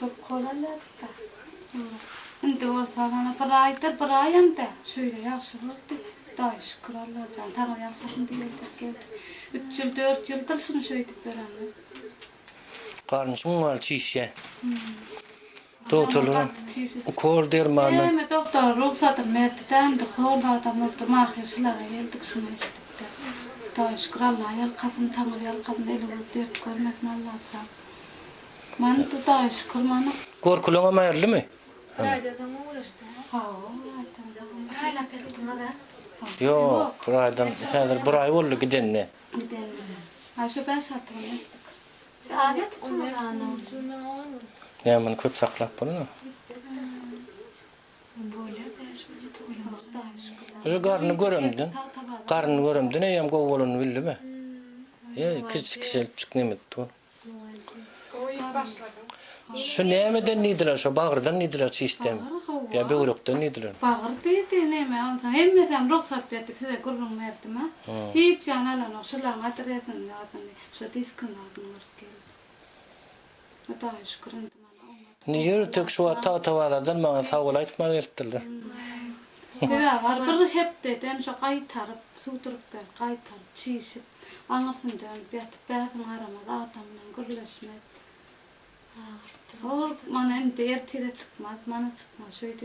köp kolallar da. Indi ortağına bir aydır bir ayım da şöyle yaxşı oldu. Daha şükür Allah'a can tanıyan kızım diyeldik geldi. 3 yıl 4 yıldır şunu şöydük berenle. Karnışın var çişe. Doktorlar kor dermanı. Evet doktor ruhsatı mertiden de kol adam orada mahkesler geldik şunu istikti. Daha şükür Allah'a yal kızım tanıyan kızım eli olup deyip görmesin Allah'a can. Ben de daha şükür bana. Korkulama mayarlı mı? Radyodan uğraştım. Hala pettim da. Yok, buraydan hazır burayı oldu gidenle. Gidelim. Ha şu 5 saat oldu. Adet kullananım. Ne bunu köp saklap bunu. Böyle Daha şükür. Şu karnını göremdin. Karnını göremdin, eyem govolunu bildi mi? Ya kız kişilik çıknemet tu. Şu nemeden nidiler, şu bağırdan nidiler çiğstem. Ya böğrükten nidiler. Bağır dedi neyme alsan. Hemmeden ruhsat verdik size gurrum verdim ha. Hiç yanalan o şulan adresin adını. Şu diskin adını var geldi. Daha şükür indim ana. Niye tök şu tavadadan bana sağ olaytma geldiler. Var bir hep dedim şu kaytarıp sudurup ben kaytarıp çiğsip. Anasını dönüp yatıp bazım aramada adamla gürleşmek. Bana indi ertede çıkmaz, bana çıkmaz. Şöyle